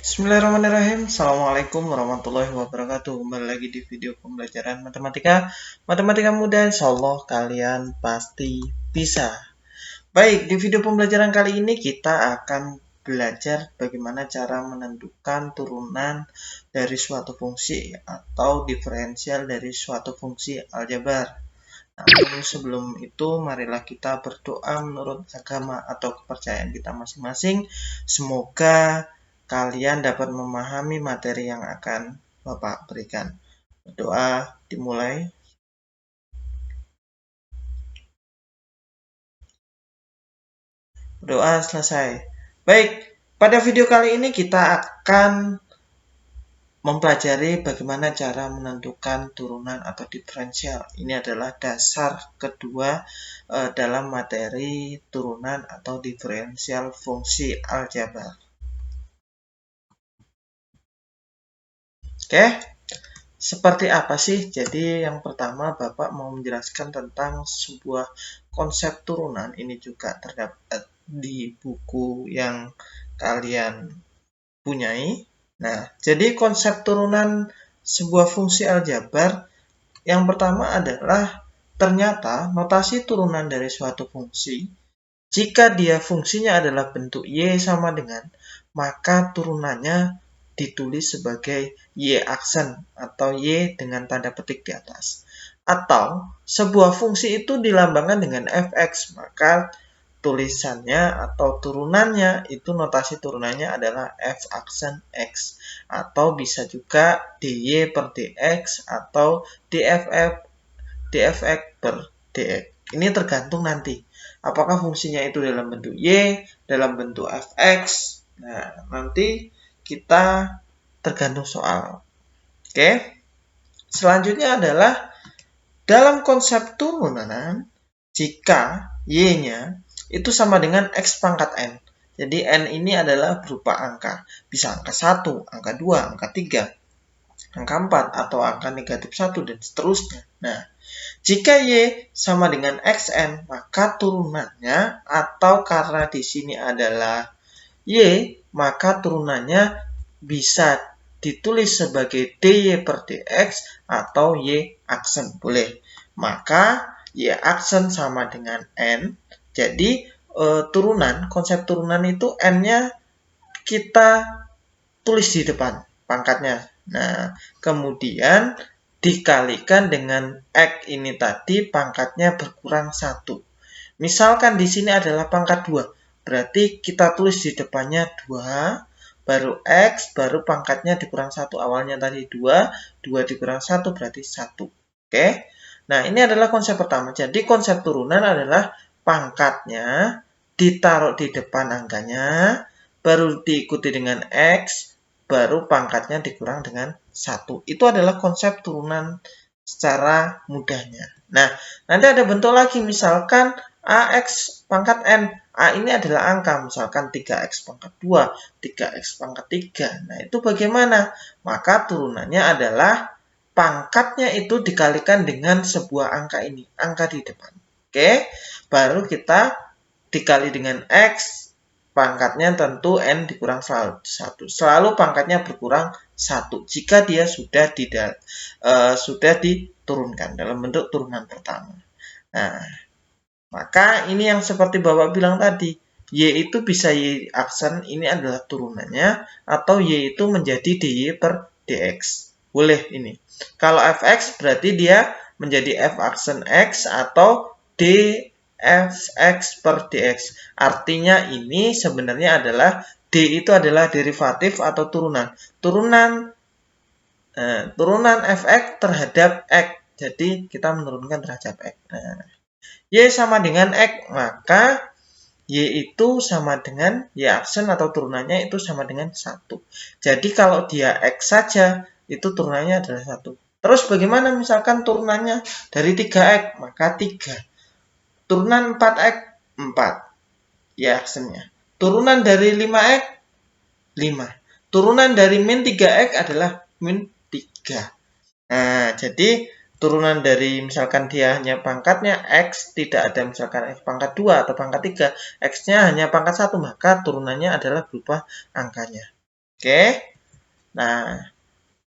Bismillahirrahmanirrahim. Assalamualaikum warahmatullahi wabarakatuh. Kembali lagi di video pembelajaran matematika. Matematika mudah, insyaallah kalian pasti bisa. Baik, di video pembelajaran kali ini kita akan belajar bagaimana cara menentukan turunan dari suatu fungsi atau diferensial dari suatu fungsi aljabar. Namun sebelum itu, marilah kita berdoa menurut agama atau kepercayaan kita masing-masing. Semoga kalian dapat memahami materi yang akan Bapak berikan. Berdoa dimulai. Berdoa selesai. Baik, pada video kali ini kita akan mempelajari bagaimana cara menentukan turunan atau diferensial. Ini adalah dasar kedua dalam materi turunan atau diferensial fungsi aljabar. Oke, seperti apa sih? Jadi yang pertama Bapak mau menjelaskan tentang sebuah konsep turunan. Ini juga terdapat di buku yang kalian punyai. Nah, jadi konsep turunan sebuah fungsi aljabar yang pertama adalah ternyata notasi turunan dari suatu fungsi, jika dia fungsinya adalah bentuk Y sama dengan, maka turunannya ditulis sebagai Y aksen atau Y dengan tanda petik di atas. Atau sebuah fungsi itu dilambangkan dengan fx, maka tulisannya atau turunannya itu notasi turunannya adalah f aksen x, atau bisa juga dy per dx atau dfx per dx. Ini tergantung nanti apakah fungsinya itu dalam bentuk y, dalam bentuk fx. Nah, nanti kita tergantung soal. Oke. Selanjutnya adalah dalam konsep turunan, jika y-nya itu sama dengan x pangkat n. Jadi n ini adalah berupa angka. Bisa angka 1, angka 2, angka 3, angka 4, atau angka negatif 1, dan seterusnya. Nah, jika y sama dengan xn, maka turunannya, atau karena di sini adalah y, maka turunannya bisa ditulis sebagai dy per dx atau y aksen. Boleh. Maka y aksen sama dengan n. Jadi konsep turunan itu n-nya kita tulis di depan pangkatnya. Nah, kemudian dikalikan dengan x ini tadi, pangkatnya berkurang 1. Misalkan di sini adalah pangkat 2. Berarti kita tulis di depannya 2, baru x, baru pangkatnya dikurang 1. Awalnya tadi 2, 2 dikurang 1 berarti 1. Oke. Nah, ini adalah konsep pertama. Jadi konsep turunan adalah pangkatnya ditaruh di depan angkanya, baru diikuti dengan x, baru pangkatnya dikurang dengan 1. Itu adalah konsep turunan secara mudahnya. Nah, nanti ada bentuk lagi, misalkan ax pangkat n. A ini adalah angka, misalkan 3x pangkat 2, 3x pangkat 3. Nah, itu bagaimana? Maka turunannya adalah pangkatnya itu dikalikan dengan sebuah angka ini, angka di depan. Oke, baru kita dikali dengan x, pangkatnya tentu n dikurang 1. Selalu pangkatnya berkurang 1 jika dia sudah diturunkan dalam bentuk turunan pertama. Nah, maka ini yang seperti Bapak bilang tadi, y itu bisa y aksen, ini adalah turunannya, atau y itu menjadi dy per dx. Boleh ini. Kalau fx berarti dia menjadi f aksen x atau dfx per dx. Artinya ini sebenarnya adalah d itu adalah derivatif atau turunan. Turunan fx terhadap x. Jadi kita menurunkan terhadap x. Nah, y sama dengan x, maka y itu sama dengan y aksen atau turunannya itu sama dengan 1. Jadi kalau dia x saja, itu turunannya adalah 1. Terus bagaimana misalkan turunannya dari 3x, maka 3. Turunan 4x, 4. Y aksennya. Turunan dari 5x, 5. Turunan dari min 3x adalah min 3. Nah, jadi turunan dari misalkan dia hanya pangkatnya x, tidak ada misalkan x pangkat 2 atau pangkat 3, x-nya hanya pangkat 1, maka turunannya adalah berupa angkanya. Oke. Nah,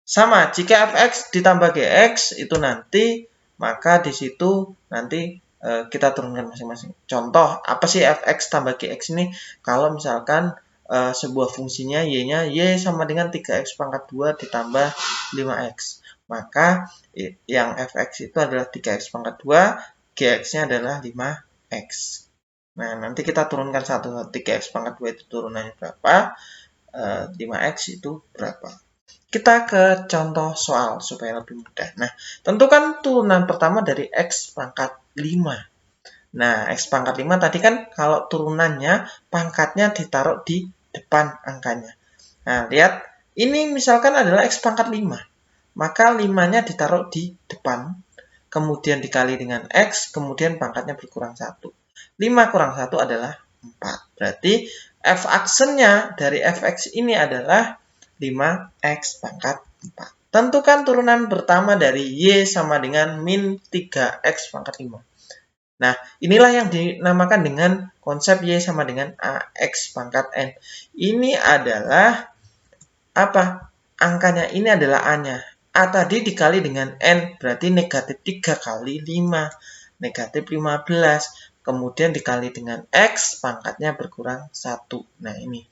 sama jika fx ditambah gx itu nanti, maka di situ nanti kita turunkan masing-masing. Contoh, apa sih fx tambah gx ini? Kalau misalkan sebuah fungsinya y-nya y sama dengan 3x pangkat 2 ditambah 5x. Maka yang fx itu adalah 3x pangkat 2, gx-nya adalah 5x. Nah, nanti kita turunkan satu, 3x pangkat 2 itu turunannya berapa, 5x itu berapa. Kita ke contoh soal supaya lebih mudah. Nah, tentukan turunan pertama dari x pangkat 5. Nah, x pangkat 5 tadi kan kalau turunannya pangkatnya ditaruh di depan angkanya. Nah, lihat. Ini misalkan adalah x pangkat 5. Maka 5-nya ditaruh di depan. Kemudian dikali dengan x, kemudian pangkatnya berkurang 1. 5 kurang 1 adalah 4. Berarti f aksennya dari fx ini adalah 5x pangkat 4. Tentukan turunan pertama dari y sama dengan min 3x pangkat 5. Nah, inilah yang dinamakan dengan konsep y sama dengan ax pangkat n. Ini adalah apa? Angkanya ini adalah a-nya. A tadi dikali dengan n, berarti negatif 3 kali 5. Negatif 15. Kemudian dikali dengan x, pangkatnya berkurang 1. Nah, ini.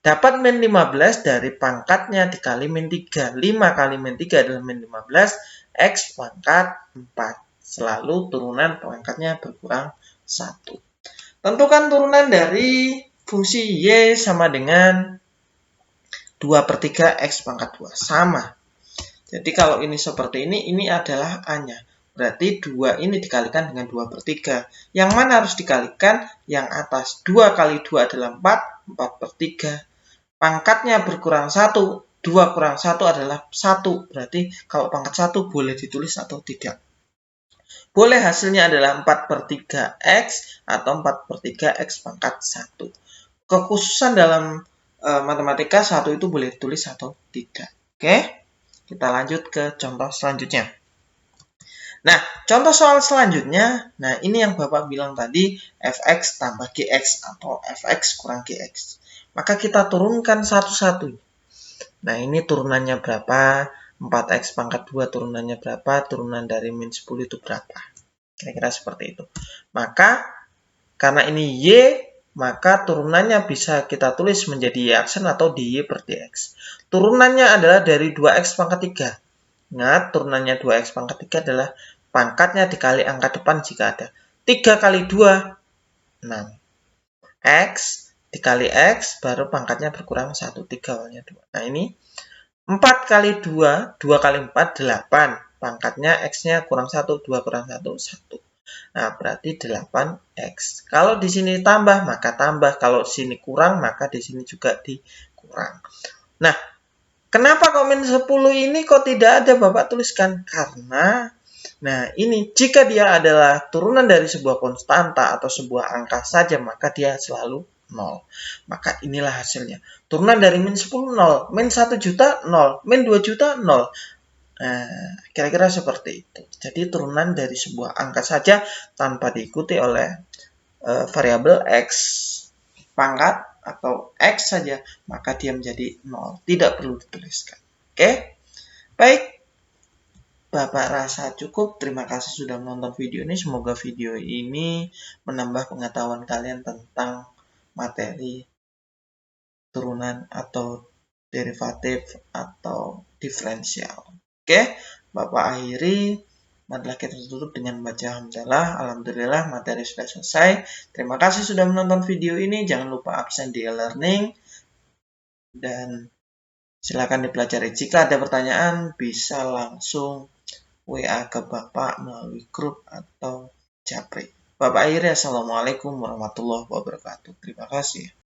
Dapat min 15 dari pangkatnya dikali min 3. 5 kali min 3 adalah min 15. X pangkat 4. Selalu turunan pangkatnya berkurang 1. Tentukan turunan dari fungsi y sama dengan 2/3 X pangkat 2. Sama. Jadi kalau ini seperti ini adalah A-nya. Berarti 2 ini dikalikan dengan 2/3. Yang mana harus dikalikan? Yang atas. 2 kali 2 adalah 4. 4/3. Pangkatnya berkurang 1, 2 kurang 1 adalah 1. Berarti kalau pangkat 1 boleh ditulis atau tidak. Boleh hasilnya adalah 4/3x atau 4/3x pangkat 1. Kekhususan dalam matematika 1 itu boleh ditulis atau tidak. Oke, kita lanjut ke contoh selanjutnya. Nah, contoh soal selanjutnya, nah ini yang Bapak bilang tadi, fx tambah gx atau fx kurang gx. Maka kita turunkan satu-satu. Nah, ini turunannya berapa? 4x pangkat 2 turunannya berapa? Turunan dari min 10 itu berapa? Kira-kira seperti itu. Maka, karena ini y, maka turunannya bisa kita tulis menjadi y aksen atau dy per dx. Turunannya adalah dari 2x pangkat 3. Ingat, turunannya 2x pangkat 3 adalah pangkatnya dikali angka depan jika ada. 3 kali 2, 6. X dikali X, baru pangkatnya berkurang 1. 3 awalnya 2. Nah, ini 4 kali 2, 2 kali 4, 8. Pangkatnya X-nya kurang 1, 2 kurang 1, 1. Nah, berarti 8X. Kalau di sini tambah, maka tambah. Kalau di sini kurang, maka di sini juga dikurang. Nah, kenapa kok min 10 ini kok tidak ada Bapak tuliskan? Karena, nah ini, jika dia adalah turunan dari sebuah konstanta atau sebuah angka saja, maka dia selalu 0. Maka inilah hasilnya. Turunan dari min 10, 0. Min 1 juta, 0. Min 2 juta, 0. Nah, kira-kira seperti itu. Jadi turunan dari sebuah angka saja tanpa diikuti oleh variabel X pangkat atau X saja, maka dia menjadi 0. Tidak perlu dituliskan. Oke? Baik. Bapak rasa cukup. Terima kasih sudah menonton video ini. Semoga video ini menambah pengetahuan kalian tentang materi turunan atau derivatif atau diferensial. Oke, Bapak akhiri. Marilah kita tutup dengan baca hamdalah. Alhamdulillah materi sudah selesai. Terima kasih sudah menonton video ini. Jangan lupa absen di e-learning. Dan silakan dipelajari. Jika ada pertanyaan, bisa langsung WA ke Bapak melalui grup atau japri. Bapak akhiri. Assalamualaikum warahmatullahi wabarakatuh. Terima kasih.